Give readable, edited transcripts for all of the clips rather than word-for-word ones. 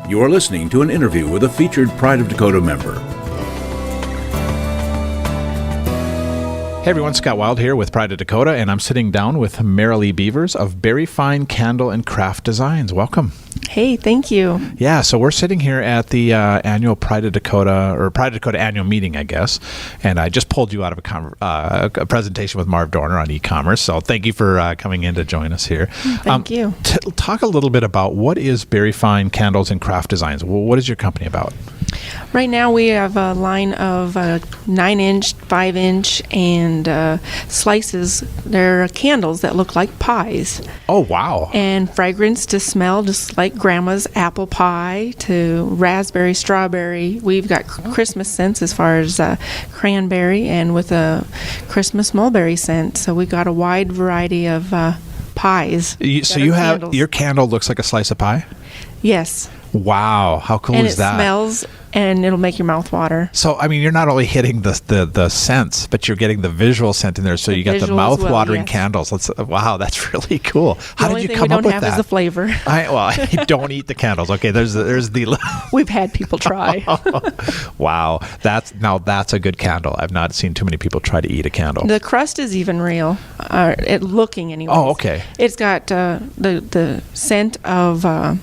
You are listening to an interview with a featured Pride of Dakota member. Hey everyone, Scott Wild here with Pride of Dakota, and I'm sitting down with Marilee Beavers of Berry Fine Candle and Craft Designs. Welcome. Hey, thank you. Yeah, so we're sitting here at the annual Pride of Dakota, or Pride of Dakota annual meeting, I guess, and I just pulled you out of a presentation with Marv Dorner on e-commerce, so thank you for coming in to join us here. Thank you. Talk a little bit about what is Berry Fine Candles and Craft Designs. What is your company about? Right now we have a line of 9-inch, 5-inch, and slices. They're candles that look like pies. Oh, wow. And fragrance to smell just like grandma's apple pie to raspberry, strawberry. We've got Christmas scents as far as cranberry and with a Christmas mulberry scent. So we've got a wide variety of pies. So you have candles. Your candle looks like a slice of pie? Yes. Wow, how cool is that? And it smells, and it'll make your mouth water. So, I mean, you're not only hitting the scents, but you're getting the visual scent in there. So you get the mouth-watering candles. Wow, that's really cool. How did you come up with that? The only thing we don't have is the flavor. I don't eat the candles. Okay, there's the. We've had people try. Wow, that's a good candle. I've not seen too many people try to eat a candle. The crust is even real, looking anyway. Oh, okay. It's got the scent of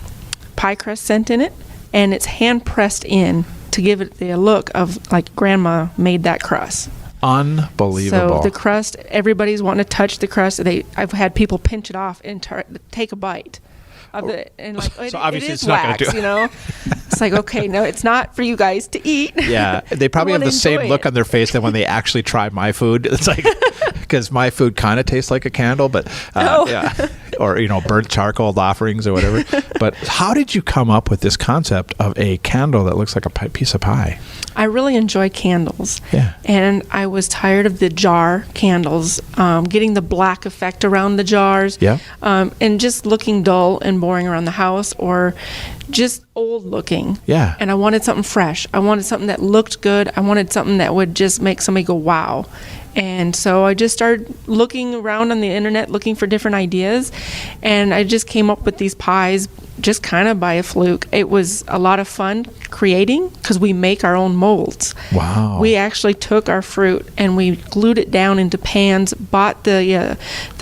pie crust scent in it, and it's hand pressed in to give it the look of like grandma made that crust. Unbelievable. So the crust, everybody's wanting to touch the crust. I've had people pinch it off and take a bite of it, and like so obviously it is it's not wax, going to do it. You know. It's like, okay, no, it's not for you guys to eat. Yeah, they probably have the same look on their face than when they actually try my food. It's like, because my food kind of tastes like a candle, but yeah, or burnt charcoal offerings or whatever. But how did you come up with this concept of a candle that looks like a piece of pie? I really enjoy candles. Yeah. And I was tired of the jar candles, getting the black effect around the jars. Yeah. And just looking dull and boring around the house, or just old looking. Yeah. And I wanted something fresh. I wanted something that looked good. I wanted something that would just make somebody go, wow. And so I just started looking around on the internet, looking for different ideas. And I just came up with these pies just kind of by a fluke. It was a lot of fun creating because we make our own molds. Wow. We actually took our fruit and we glued it down into pans, bought the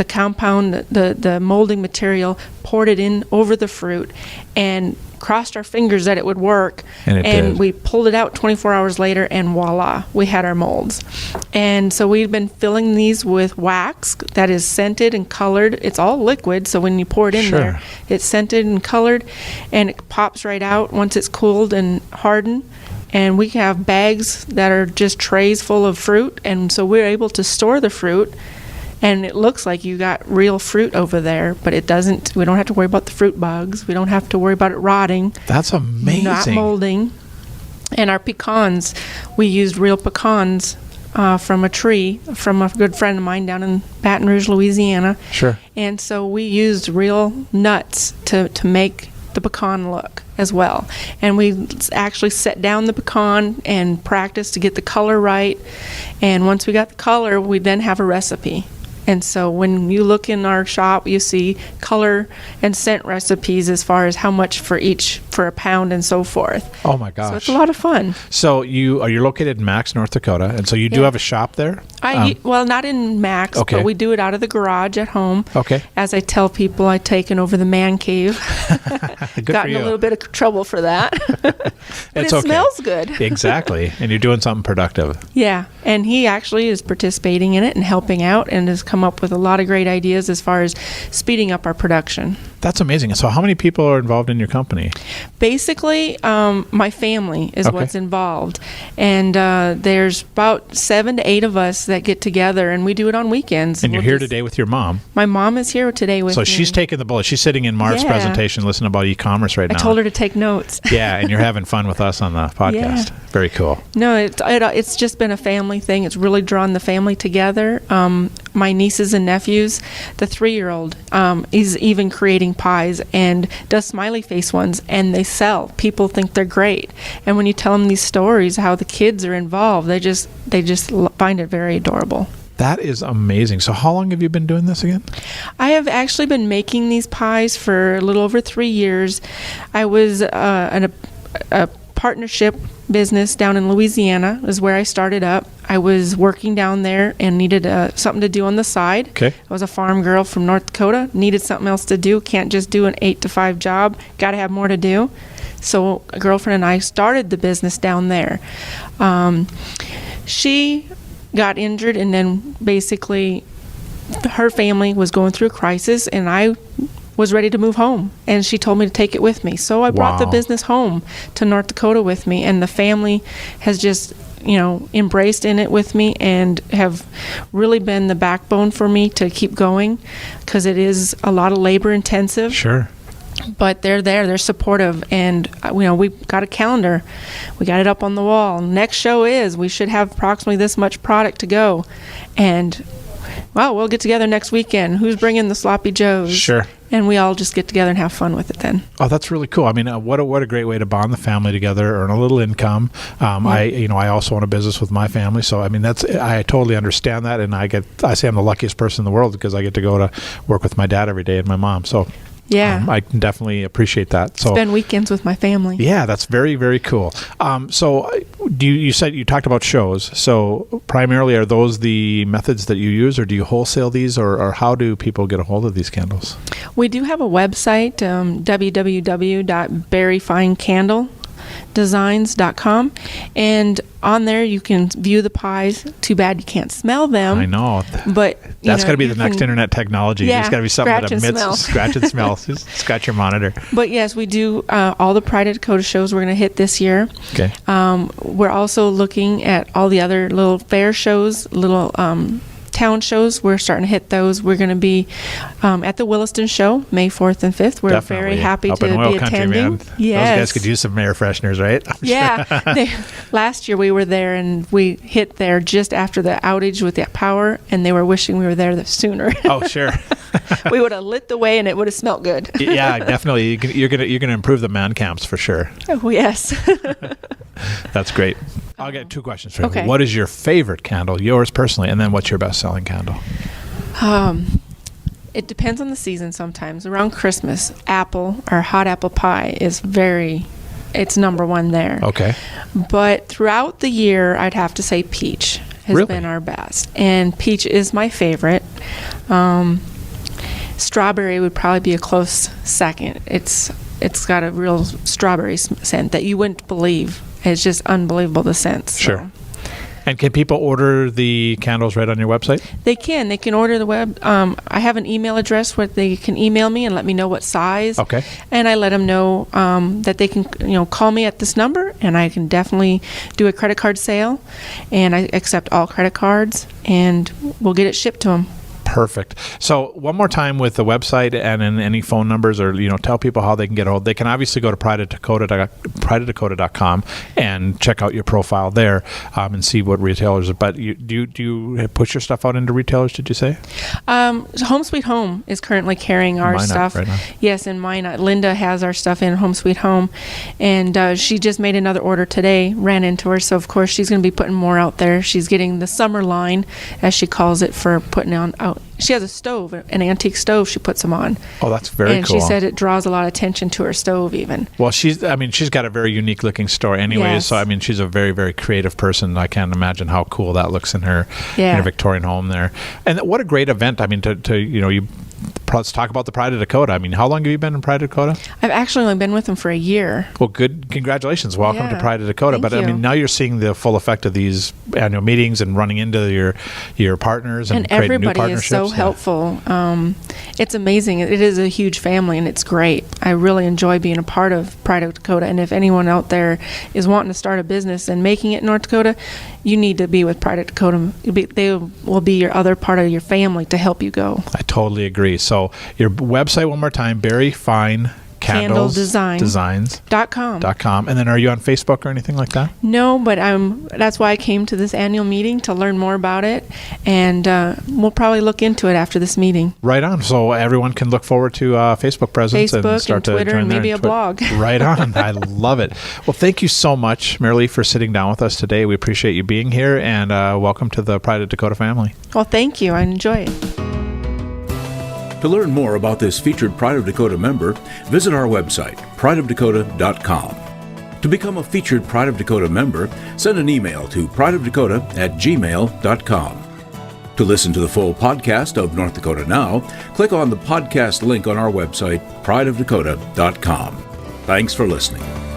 compound, the molding material, poured it in over the fruit, and crossed our fingers that it would work, and we pulled it out 24 hours later, and voila, we had our molds. And so we've been filling these with wax that is scented and colored. It's all liquid, so when you pour it in there, it's scented and colored, and it pops right out once it's cooled and hardened. And we have bags that are just trays full of fruit, and so we're able to store the fruit. And it looks like you got real fruit over there, but it doesn't. We don't have to worry about the fruit bugs. We don't have to worry about it rotting. That's amazing. Not molding. And our pecans, we used real pecans from a tree from a good friend of mine down in Baton Rouge, Louisiana. Sure. And so we used real nuts to make the pecan look as well. And we actually set down the pecan and practiced to get the color right. And once we got the color, we then have a recipe. And so when you look in our shop, you see color and scent recipes as far as how much for a pound and so forth. Oh my gosh. So it's a lot of fun. So you're located in Max, North Dakota, and so you do have a shop there? Well, not in Max, okay. But we do it out of the garage at home. Okay. As I tell people, I've taken over the man cave. Gotten a little bit of trouble for that. But it smells good. Exactly. And you're doing something productive. Yeah. And he actually is participating in it and helping out and has come up with a lot of great ideas as far as speeding up our production. That's amazing. So how many people are involved in your company? Basically, my family is what's involved. And there's about 7 to 8 of us that get together, and we do it on weekends. And you're here today with your mom. My mom is here today with me. So she's taking the bullet. She's sitting in Mark's presentation listening about e-commerce right now. I told her to take notes. Yeah, and you're having fun with us on the podcast. Yeah. Very cool. No, it's just been a family thing. It's really drawn the family together. My nieces and nephews, the 3-year-old, is even creating pies and does smiley face ones, and they sell. People think they're great. And when you tell them these stories, how the kids are involved, they just find it very adorable. That is amazing. So how long have you been doing this again? I have actually been making these pies for a little over 3 years. I was in a partnership business down in Louisiana is where I started up. I was working down there and needed something to do on the side. Okay. I was a farm girl from North Dakota, needed something else to do. Can't just do an 8 to 5 job. Got to have more to do. So a girlfriend and I started the business down there. She got injured, and then basically her family was going through a crisis, and I was ready to move home, and she told me to take it with me. So I brought the business home to North Dakota with me, and the family has just, embraced in it with me and have really been the backbone for me to keep going, because it is a lot of labor intensive. Sure. But they're there, they're supportive, and we got a calendar, we got it up on the wall. Next show we should have approximately this much product to go, and we'll get together next weekend. Who's bringing the sloppy joes? Sure. And we all just get together and have fun with it then. Oh, that's really cool. I mean, what a great way to bond the family together, earn a little income. I also own a business with my family, so I mean I totally understand that, and I say I'm the luckiest person in the world because I get to go to work with my dad every day and my mom. So yeah, I can definitely appreciate that. So spend weekends with my family. Yeah, that's very, very cool. So you said you talked about shows. So primarily, are those the methods that you use, or do you wholesale these, or how do people get a hold of these candles? We do have a website, www.berryfinecandledesigns.com, and on there you can view the pies. Too bad you can't smell them. I know, but that's got to be the next internet technology. Yeah, there's got to be something that emits scratch and smell. Just scratch your monitor. But yes, we do all the Pride of Dakota shows we're going to hit this year. Okay. We're also looking at all the other little fair shows, little town shows. We're starting to hit those. We're going to be at the Williston show May 4th and 5th. We're Definitely. Very happy Up to in be Oil Country, attending. man. Yes. Those guys could use some air fresheners, right? Yeah. Last year we were there, and we hit there just after the outage with the power, and they were wishing we were there sooner. Oh, sure. We would have lit the way, and it would have smelled good. Yeah, definitely. You're gonna improve the man camps for sure. Oh, yes. That's great. I'll get 2 questions for you. Okay. What is your favorite candle, yours personally, and then what's your best-selling candle? It depends on the season sometimes. Around Christmas, apple or hot apple pie is it's number one there. Okay. But throughout the year, I'd have to say peach has Really? been our best. And peach is my favorite. Strawberry would probably be a close second. It's got a real strawberry scent that you wouldn't believe. It's just unbelievable, the scent. Sure. And can people order the candles right on your website? They can. They can order the web. I have an email address where they can email me and let me know what size. Okay. And I let them know that they can, call me at this number, and I can definitely do a credit card sale. And I accept all credit cards, and we'll get it shipped to them. Perfect. So one more time with the website and any phone numbers, or tell people how they can get a hold. They can obviously go to prideofdakota.com and check out your profile there and see what retailers. But do you push your stuff out into retailers? Did you say? Home Sweet Home is currently carrying our Minot stuff. right now. Yes, in Minot. Linda has our stuff in Home Sweet Home, and she just made another order today. Ran into her, so of course she's going to be putting more out there. She's getting the summer line, as she calls it, for putting out. She has a stove, an antique stove she puts them on. Oh, that's very cool. And she said it draws a lot of attention to her stove even. Well, she's got a very unique looking store anyway. Yes. So, she's a very, very creative person. I can't imagine how cool that looks in her Victorian home there. And what a great event. Let's talk about the Pride of Dakota. How long have you been in Pride of Dakota? I've actually only been with them for a year. Well, good. Congratulations. Welcome to Pride of Dakota. Thank you. Now you're seeing the full effect of these annual meetings and running into your partners and creating new everybody partnerships. Is so helpful. It's amazing. It is a huge family, and it's great. I really enjoy being a part of Pride of Dakota. And if anyone out there is wanting to start a business and making it in North Dakota, you need to be with Pride of Dakota. They will be your other part of your family to help you go. I totally agree. So your website one more time, candledesigns.com. And then are you on Facebook or anything like that? No, but that's why I came to this annual meeting, to learn more about it, and we'll probably look into it after this meeting. Right on. So everyone can look forward to Facebook presence and start and Twitter to join and maybe a blog. Right on. I love it. Well, thank you so much, Marilee, for sitting down with us today. We appreciate you being here, and welcome to the Pride of Dakota family. Well, thank you. I enjoy it. To learn more about this featured Pride of Dakota member, visit our website, prideofdakota.com. To become a featured Pride of Dakota member, send an email to prideofdakota@gmail.com. To listen to the full podcast of North Dakota Now, click on the podcast link on our website, prideofdakota.com. Thanks for listening.